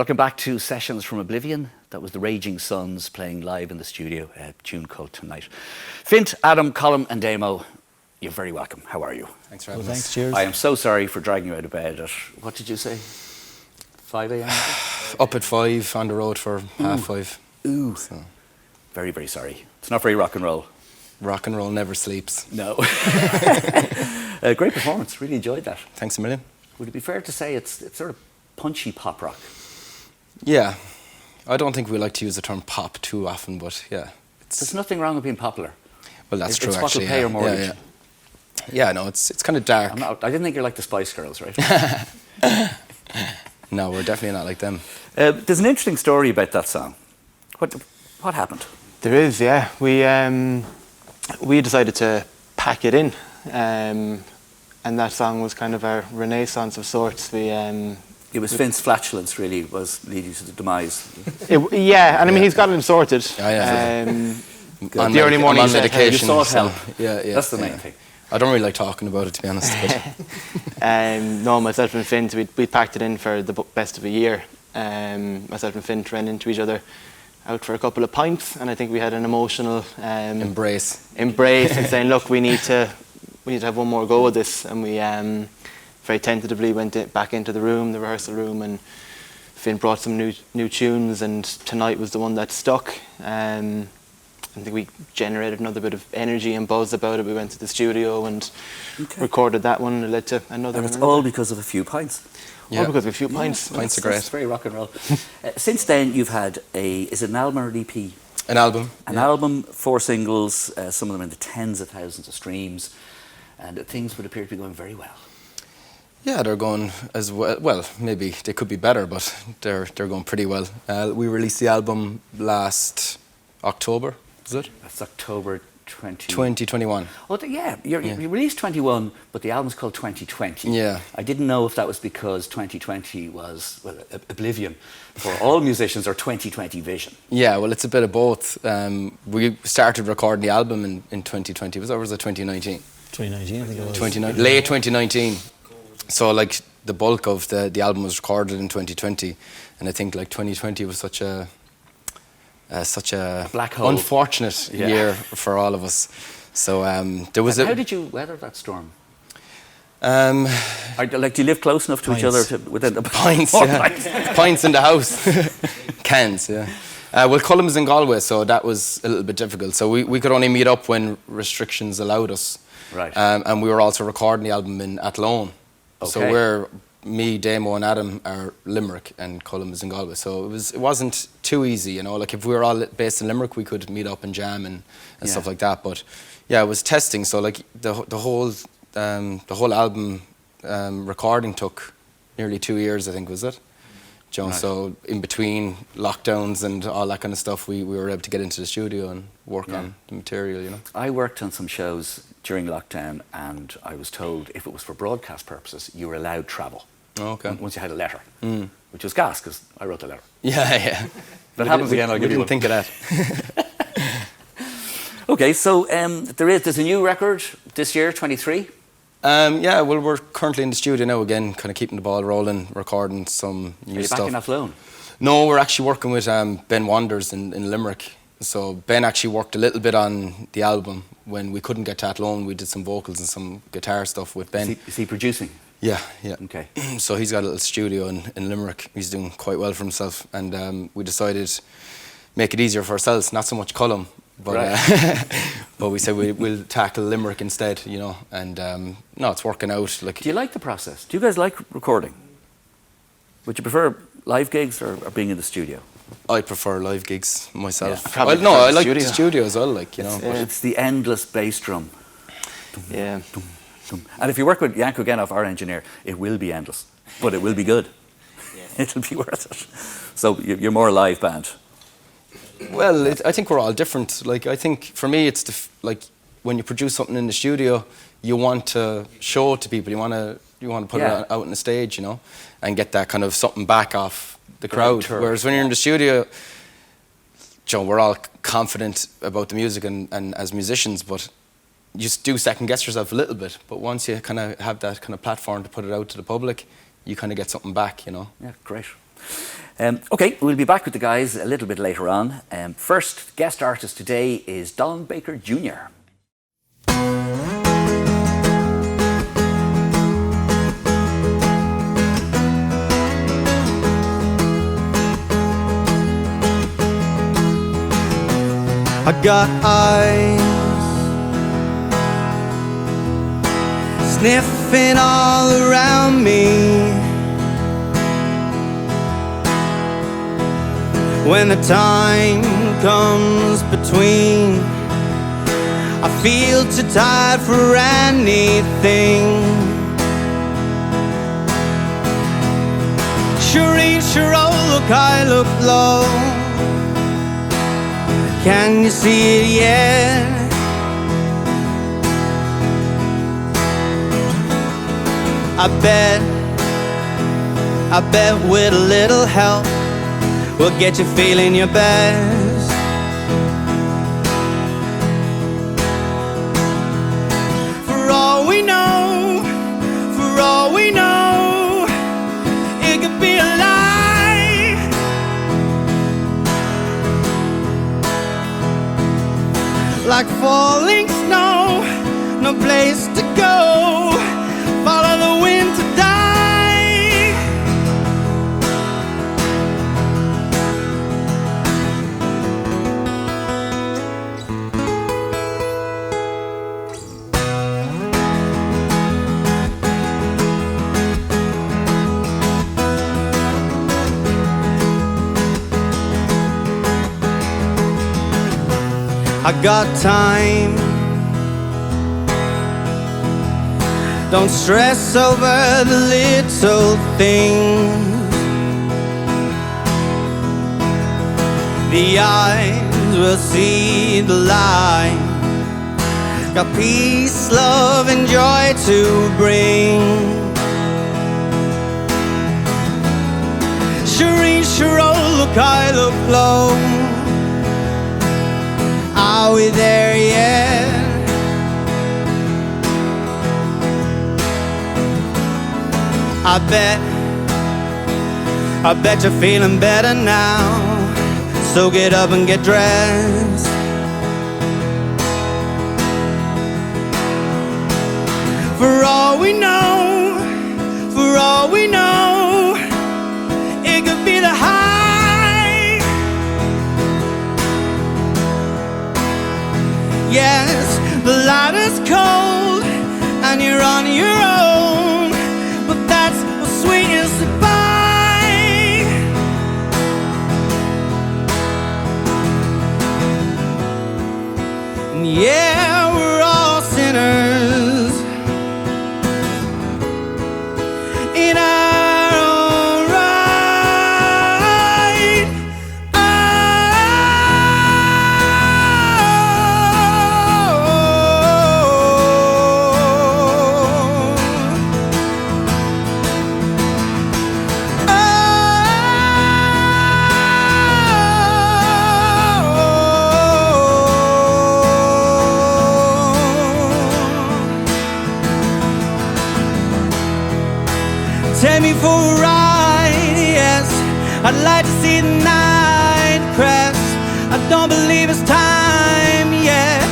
Welcome back to Sessions from Oblivion. That was the Raging Suns playing live in the studio, a tune called Tonight. Fint, Adam, Colm and Damo, you're very welcome. How are you? Thanks for having us. Thanks, cheers. I am so sorry for dragging you out of bed at, what did you say, 5 a.m? Up at 5, on the road for half 5. Ooh. So. Very, very sorry. It's not very rock and roll. Rock and roll never sleeps. No. Great performance, really enjoyed that. Thanks a million. Would it be fair to say it's sort of punchy pop rock? Yeah. I don't think we like to use the term pop too often, but yeah. There's nothing wrong with being popular. Well, that's true, it's actually. It's what will pay your mortgage. Yeah, no, it's kind of dark. I didn't think you're like the Spice Girls, right? No, we're definitely not like them. There's an interesting story about that song. What happened? There is, yeah. We decided to pack it in, and that song was kind of our renaissance of sorts. It was Fint's flatulence, really, was leading to the demise. Yeah, and I mean, he's got it sorted. Oh, yeah. The early morning on medication. You sought help. Yeah. That's the main thing. I don't really like talking about it, to be honest. No, myself and Fint, we packed it in for the best of a year. Myself and Fint ran into each other out for a couple of pints, and I think we had an emotional embrace and saying, look, we need to have one more go at this. And we very tentatively went back into the rehearsal room, and Finn brought some new tunes, and Tonight was the one that stuck. I think we generated another bit of energy and buzz about it. We went to the studio and recorded that one. It led to another. And it's all because of a few pints. Yeah. All because of a few pints. Pints are great. It's very rock and roll. Since then, you've had is it an album or an EP? An album. An album, 4 singles, some of them in the tens of thousands of streams, and things would appear to be going very well. Yeah, they're going as well. Well, maybe they could be better, but they're going pretty well. We released the album last October, is it? That's October 2021. Oh, yeah. You released 21, but the album's called 2020. Yeah. I didn't know if that was because 2020 was, well, Oblivion for all musicians, or 2020 vision. Yeah, well, it's a bit of both. We started recording the album in 2020. Was it 2019? 2019, I think it was. Late 2019. So, like, the bulk of the album was recorded in 2020, and I think, like, 2020 was such a black hole, unfortunate year for all of us. So there was how did you weather that storm? Do you live close enough to each other within the pints? Yeah. Pints in the house, cans. Yeah. Well, Colm is in Galway, so that was a little bit difficult. So we could only meet up when restrictions allowed us. Right. And we were also recording the album in Athlone. Okay. So me, Damo and Adam are Limerick, and Colm is in Galway. So it wasn't too easy, you know. Like, if we were all based in Limerick, we could meet up and jam and stuff like that. But yeah, it was testing. So, like, the whole album recording took nearly 2 years, I think, was it? Right. So in between lockdowns and all that kind of stuff, we were able to get into the studio and work on the material, you know. I worked on some shows during lockdown, and I was told if it was for broadcast purposes, you were allowed travel. Oh, okay. Once you had a letter, which was gas, because I wrote the letter. Yeah. If it happens again, I'll give you one. We didn't think of that. Okay, so there's a new record this year, 23. Yeah, well, we're currently in the studio now again, kind of keeping the ball rolling, recording some new stuff. Are you back in Athlone? No, we're actually working with Ben Wanders in Limerick. So Ben actually worked a little bit on the album. When we couldn't get to Athlone, we did some vocals and some guitar stuff with Ben. Is he producing? Yeah. Okay. So he's got a little studio in Limerick. He's doing quite well for himself. And we decided to make it easier for ourselves, not so much Colm. But, but we said we'll tackle Limerick instead, you know, and no, it's working out. Like, do you like the process? Do you guys like recording? Would you prefer live gigs or being in the studio? I prefer live gigs myself. Yeah, I like the studio as well, like, you know. It's the endless bass drum. Yeah. And if you work with Janko Genoff, our engineer, it will be endless, but it will be good. It'll be worth it. So you're more a live band. Well, I think we're all different. Like, I think for me, it's like when you produce something in the studio, you want to show it to people. You want to put it out on the stage, you know, and get that kind of something back off the crowd. Whereas when you're in the studio, Joe, we're all confident about the music and as musicians, but you just do second guess yourself a little bit. But once you kind of have that kind of platform to put it out to the public, you kind of get something back, you know. Yeah, great. Okay, we'll be back with the guys a little bit later on. First guest artist today is Don Baker Jr. I got eyes sniffing all around me. When the time comes between, I feel too tired for anything. Sure ain't sure, oh look, I look low. Can you see it yet? I bet with a little help we'll get you feeling your best. For all we know, it could be a lie. Like falling snow, no place to go, follow the wind to die. I got time. Don't stress over the little things. The eyes will see the light. Got peace, love, and joy to bring. Sure ain't sure, oh look, I look low. Are we there yet? I bet you're feeling better now. So get up and get dressed. For all we know, it could be the high. Yes, the light is cold and you're on your own, but that's what sweetness is by. And yeah, we're all sinners in our own right. Take me for a ride, yes. I'd like to see the night crest. I don't believe it's time yet,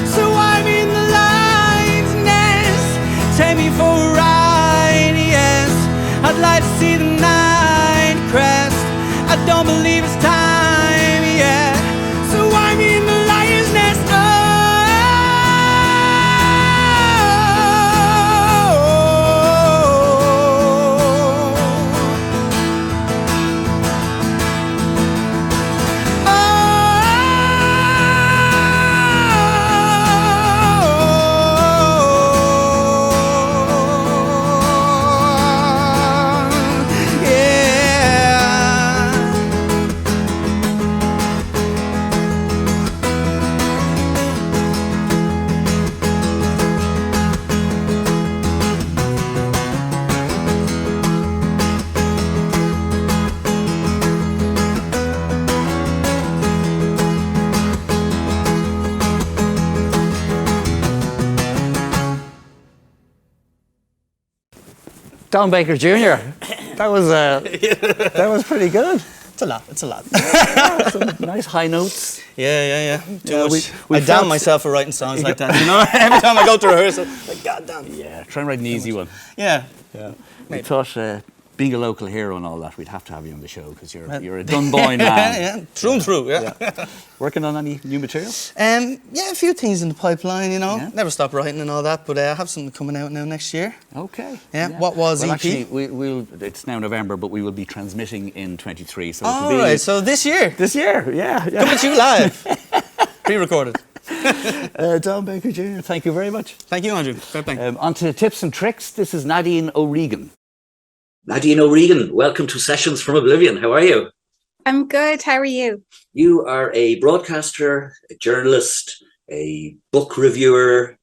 so I'm in the lion's nest. Take me for a ride, yes. I'd like to see the night crest. I don't believe it's time yet, so I'm in the lion's nest. Don Baker Jr. That was pretty good. It's a lot. It's a lot. Some nice high notes. Yeah. Too much. we I damn felt- myself for writing songs like that. You know, every time I go to rehearsal, like, God damn. Yeah, try and write an easy one. Yeah. We thought, being a local hero and all that, we'd have to have you on the show because you're a Dunboyne man. Yeah. Through and through. Yeah. Working on any new material? Yeah, a few things in the pipeline. You know, Yeah. never stop writing and all that. But I have something coming out now next year. Okay. Yeah. What was well, EP? Actually, we'll. It's now November, but we will be transmitting in 23. So All it'll be right. So this year, this year. Yeah. coming to you live, pre-recorded. Don Baker Jr. Thank you very much. Thank you, Andrew. Fair play. On to tips and tricks. This is Nadine O'Regan. Nadine O'Regan, welcome to Sessions from Oblivion. How are you? I'm good. How are you? You are a broadcaster, a journalist, a book reviewer,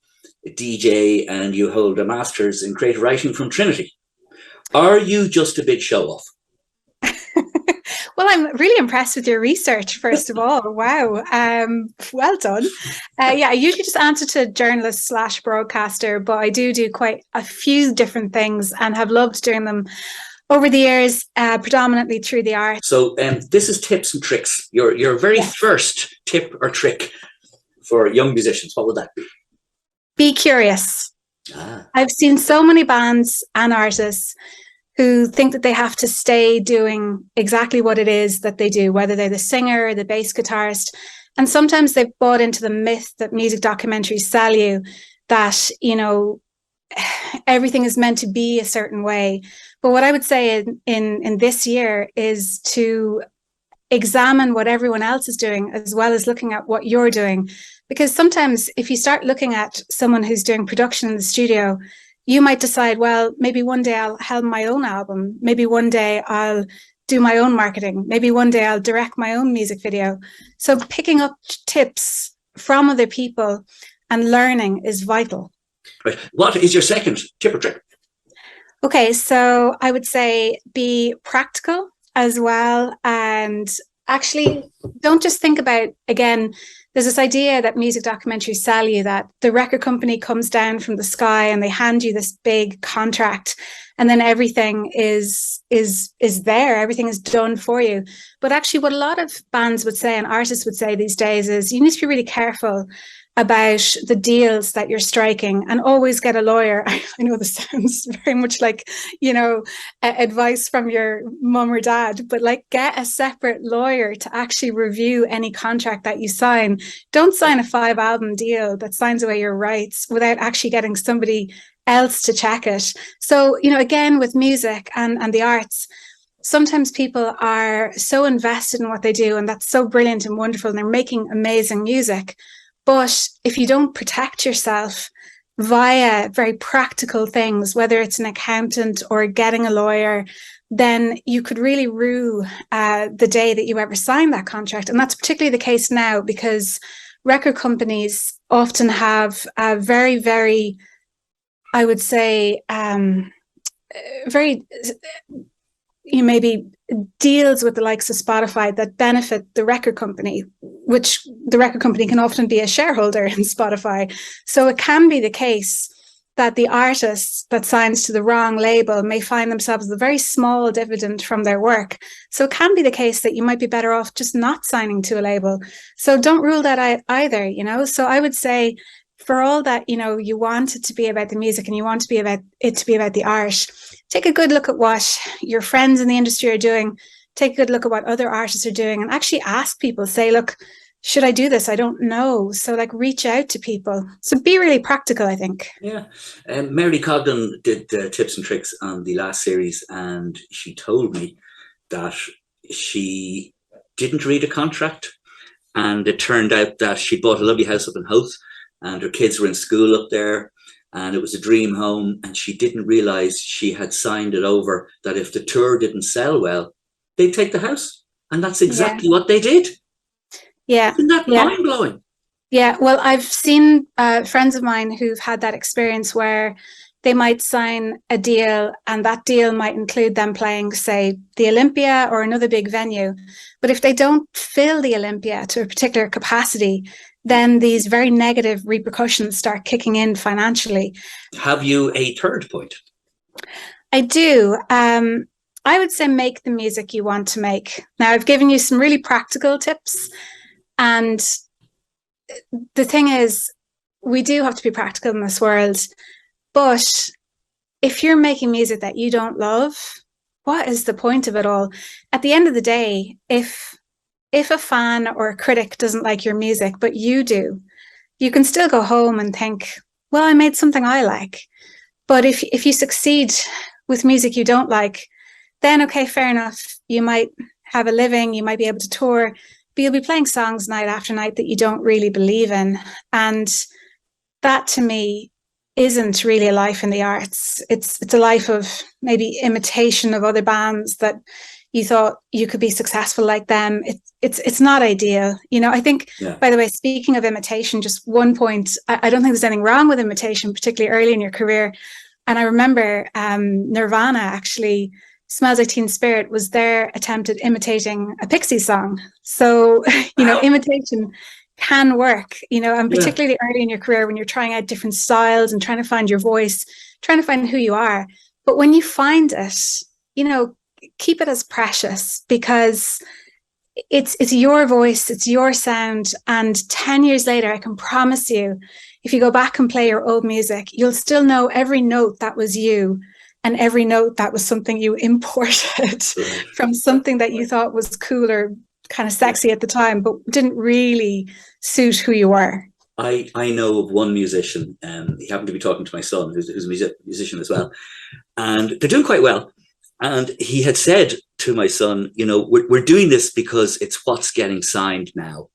a DJ, and you hold a master's in creative writing from Trinity. Are you just a big show-off? Well, I'm really impressed with your research, first of all. Wow. Well done. Yeah, I usually just answer to journalist / broadcaster, but I do quite a few different things and have loved doing them over the years, predominantly through the art. So this is tips and tricks. Your very first tip or trick for young musicians, what would that be? Be curious. Ah. I've seen so many bands and artists who think that they have to stay doing exactly what it is that they do, whether they're the singer or the bass guitarist. And sometimes they've bought into the myth that music documentaries sell you, that, you know, everything is meant to be a certain way. But what I would say in this year is to examine what everyone else is doing, as well as looking at what you're doing. Because sometimes if you start looking at someone who's doing production in the studio, you might decide, well, maybe one day I'll helm my own album. Maybe one day I'll do my own marketing. Maybe one day I'll direct my own music video. So picking up tips from other people and learning is vital. Right. What is your second tip or trick? Okay, so I would say be practical as well. And actually, don't just think about, again, there's this idea that music documentaries sell you, that the record company comes down from the sky and they hand you this big contract, and then everything is there, everything is done for you. But actually what a lot of bands would say and artists would say these days is you need to be really careful about the deals that you're striking, and always get a lawyer. I know this sounds very much like, you know, advice from your mum or dad, but like, get a separate lawyer to actually review any contract that you sign. Don't sign a 5-album deal that signs away your rights without actually getting somebody else to check it. So, you know, again, with music and the arts, sometimes people are so invested in what they do, and that's so brilliant and wonderful, and they're making amazing music. But if you don't protect yourself via very practical things, whether it's an accountant or getting a lawyer, then you could really rue the day that you ever sign that contract. And that's particularly the case now, because record companies often have very, very, I would say, very, maybe deals with the likes of Spotify that benefit the record company, which the record company can often be a shareholder in Spotify. So it can be the case that the artist that signs to the wrong label may find themselves with a very small dividend from their work. So it can be the case that you might be better off just not signing to a label. So don't rule that out either, you know. So I would say, for all that, you know, you want it to be about the music and you want it to be about the art, take a good look at what your friends in the industry are doing. Take a good look at what other artists are doing, and actually ask people, say, look, should I do this? I don't know. So like, reach out to people. So be really practical, I think. Yeah. Mary Cogden did tips and tricks on the last series, and she told me that she didn't read a contract, and it turned out that she bought a lovely house up in Howth, and her kids were in school up there, and it was a dream home, and she didn't realize she had signed it over that if the tour didn't sell well, they'd take the house. And that's exactly what they did. Yeah. Isn't that mind-blowing? Yeah, well, I've seen friends of mine who've had that experience where they might sign a deal, and that deal might include them playing, say, the Olympia or another big venue. But if they don't fill the Olympia to a particular capacity, then these very negative repercussions start kicking in financially. Have you a third point? I do. I would say make the music you want to make. Now, I've given you some really practical tips, and the thing is, we do have to be practical in this world, but if you're making music that you don't love, what is the point of it all? At the end of the day, if a fan or a critic doesn't like your music, but you do, you can still go home and think, well, I made something I like. But if you succeed with music you don't like, then okay, fair enough. You might have a living, you might be able to tour, but you'll be playing songs night after night that you don't really believe in. And that to me isn't really a life in the arts. It's a life of maybe imitation of other bands that you thought you could be successful like them. It's not ideal. You know, I think, by the way, speaking of imitation, just one point, I don't think there's anything wrong with imitation, particularly early in your career. And I remember Nirvana actually, Smells Like Teen Spirit was their attempt at imitating a Pixies song. So, you know, imitation can work, you know, and particularly early in your career when you're trying out different styles and trying to find your voice, trying to find who you are. But when you find it, you know, keep it as precious, because it's your voice, it's your sound. And 10 years later, I can promise you, if you go back and play your old music, you'll still know every note that was you and every note that was something you imported from something that you thought was cool or kind of sexy at the time, but didn't really suit who you were. I know of one musician, he happened to be talking to my son, who's a musician as well, and they're doing quite well. And he had said to my son, you know, we're doing this because it's what's getting signed now.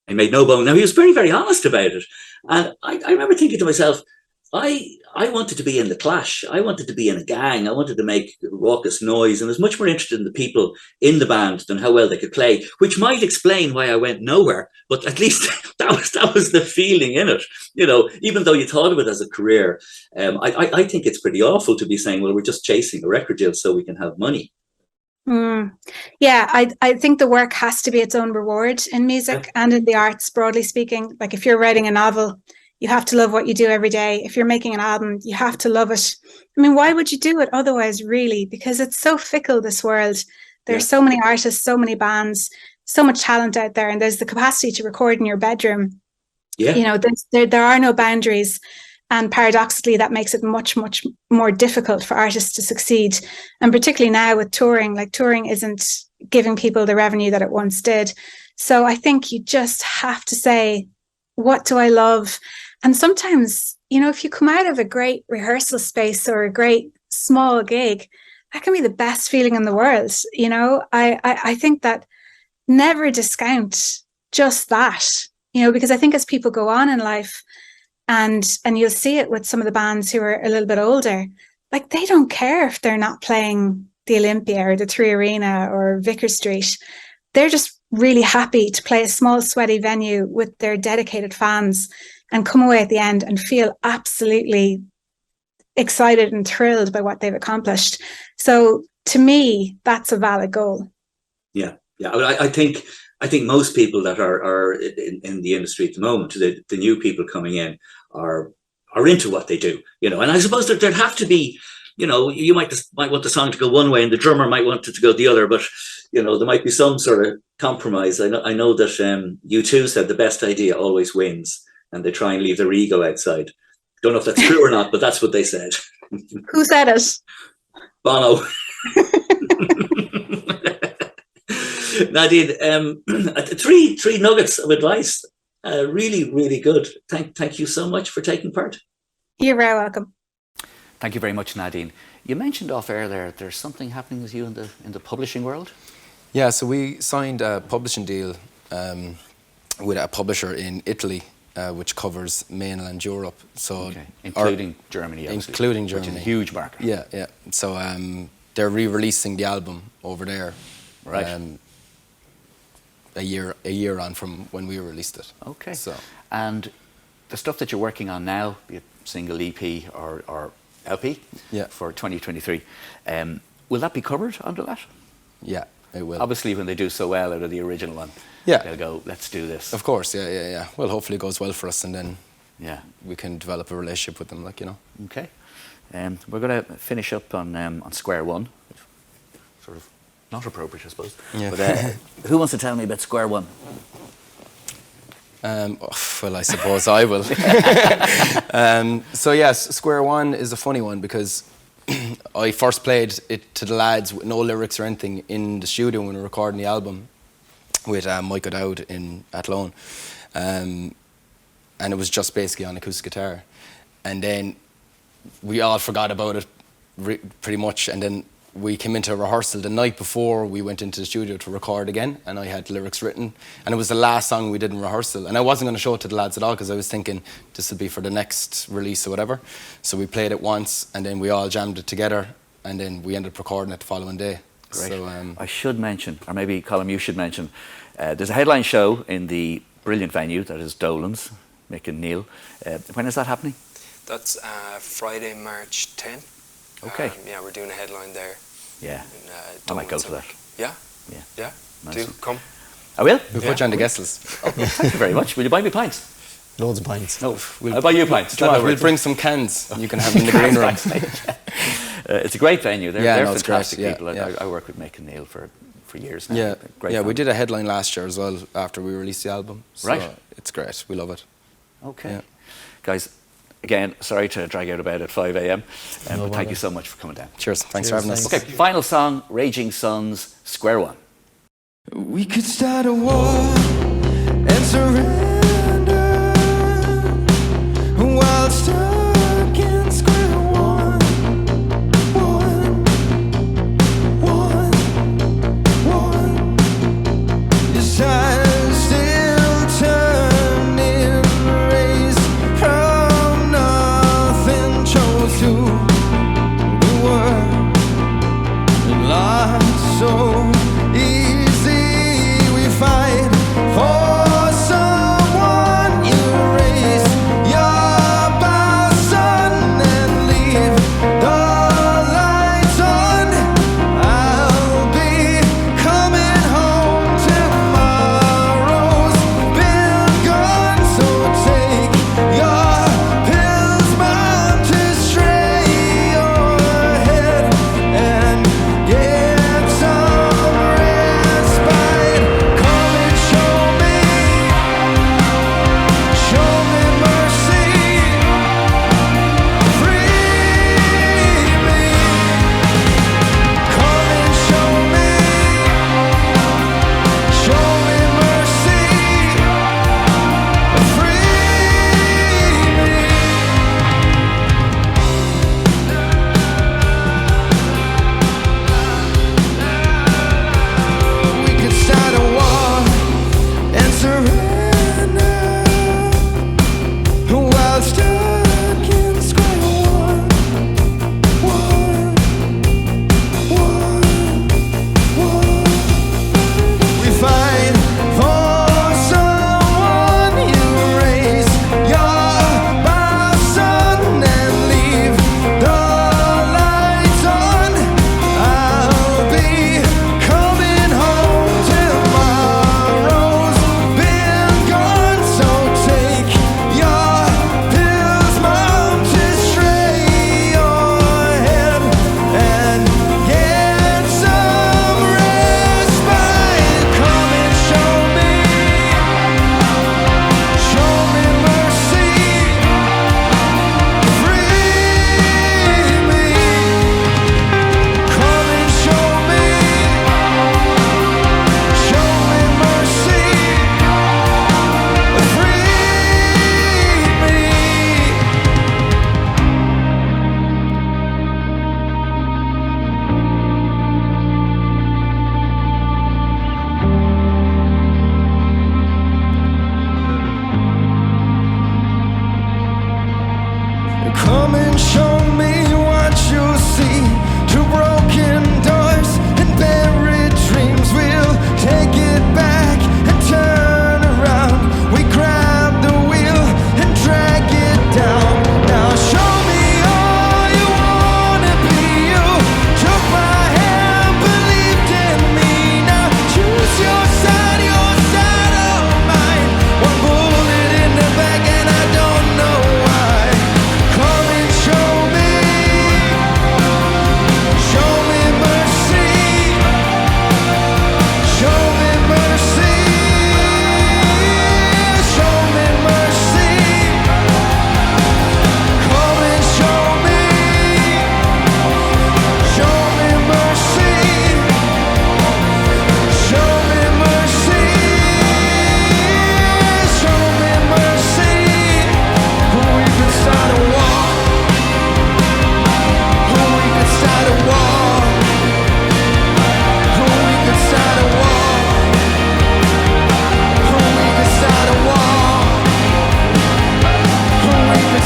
I made no bone. Now, he was very, very honest about it. And I remember thinking to myself, I wanted to be in the Clash. I wanted to be in a gang. I wanted to make raucous noise, and was much more interested in the people in the band than how well they could play, which might explain why I went nowhere. But at least that was the feeling in it. You know, even though you thought of it as a career, I think it's pretty awful to be saying, well, we're just chasing a record deal so we can have money. Yeah, I think the work has to be its own reward in music and in the arts, broadly speaking. Like if you're writing a novel, you have to love what you do every day. If you're making an album, you have to love it. I mean, why would you do it otherwise, really? Because it's so fickle, this world. There's so many artists, so many bands, so much talent out there, and there's the capacity to record in your bedroom. You know, there are no boundaries. And paradoxically, that makes it much, much more difficult for artists to succeed. And particularly now with touring, like touring isn't giving people the revenue that it once did. So I think you just have to say, what do I love? And sometimes, you know, if you come out of a great rehearsal space or a great small gig, that can be the best feeling in the world. You know, I think that never discount just that, you know, because I think as people go on in life, and you'll see it with some of the bands who are a little bit older, like they don't care if they're not playing the Olympia or the Three Arena or Vicar Street. They're just really happy to play a small, sweaty venue with their dedicated fans and come away at the end and feel absolutely excited and thrilled by what they've accomplished. So to me, that's a valid goal. Yeah. I think most people that are in the industry at the moment, the new people coming in, are into what they do, you know. And I suppose that there'd have to be, you know, you might want the song to go one way and the drummer might want it to go the other, but you know, there might be some sort of compromise. I know that U2 said the best idea always wins, and they try and leave their ego outside. Don't know if that's true or not, but that's what they said. Who said it? Bono. Nadine, three nuggets of advice. Really, really good. Thank you so much for taking part. You're very welcome. Thank you very much, Nadine. You mentioned off air there's something happening with you in the publishing world. Yeah, so we signed a publishing deal with a publisher in Italy, which covers mainland Europe. So including Germany, obviously. Including Germany. Which is a huge market. Yeah. So they're re-releasing the album over there. Right. A year on from when we released it. Okay. So, and the stuff that you're working on now, be it single EP or LP, for 2023, will that be covered under that? Yeah, it will. Obviously, when they do so well out of the original one, they'll go, let's do this. Of course, yeah. Well, hopefully it goes well for us, and then we can develop a relationship with them, like, you know. Okay. We're going to finish up on square one. sort of not appropriate, I suppose. Yeah. But who wants to tell me about Square One? Well, I suppose I will. So yes, Square One is a funny one because I first played it to the lads with no lyrics or anything in the studio when we were recording the album with Mike O'Dowd in Athlone. And it was just basically on acoustic guitar. And then we all forgot about it pretty much, and then we came into rehearsal the night before we went into the studio to record again, and I had lyrics written, and it was the last song we did in rehearsal, and I wasn't going to show it to the lads at all because I was thinking this will be for the next release or whatever. So we played it once, and then we all jammed it together, and then we ended up recording it the following day. Great. So, I should mention, or maybe Colm, you should mention, there's a headline show in the brilliant venue that is Dolan's, Mick and Neil. When is that happening? That's Friday, March 10th. Okay. Yeah, we're doing a headline there. Yeah. In, I might go to that. Yeah? Yeah. Yeah. Nice Do one. come. I will? we'll put you on the guest list. Oh, thank you very much. Will you buy me pints? Loads of pints. No, I'll buy you pints. Do you know what, we'll bring some cans you can have in the green room. It's a great venue. They're it's fantastic great. people. Yeah. I work with Mick and Neil for years now. Yeah, Great yeah. fun. We did a headline last year as well after we released the album. So Right. it's great. We love it. Okay. Yeah. Guys, again, sorry to drag out about at 5 a.m. but thank bother. you so much for coming down. Cheers. Thanks Cheers, for having us. thanks. Okay, final song, Raging Suns, Square One. We could start a war and surrender while stuck in square one. Yes, I'm still turning, raised from nothing, chose who we were, and lost so easy. We fight for someone. You raise your bar, son, and leave the lights on. I'll be coming home. Tomorrow's been gone, so take your pills, mom, to stray your head and get some respite. Come and show me mercy, free me. Come and show me mercy, free me. We could start a war and surrender while stuck in square one. We fight for someone. You raise your bar, son, and leave the lights on. I'll be coming home. Tomorrow's been gone, so take your pills, mom, to stray your head and get some respite. Come and show me mercy, free me. Come and show me mercy, free me. Come and show me what you see. Two broken doors and buried dreams. We'll take it back and turn around. We grab the wheel and drag it down. Now show me all you wanna be. You took my hand, believed in me. Now choose your side or mine. One bullet in the back and I don't know why. Come and show me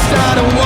start a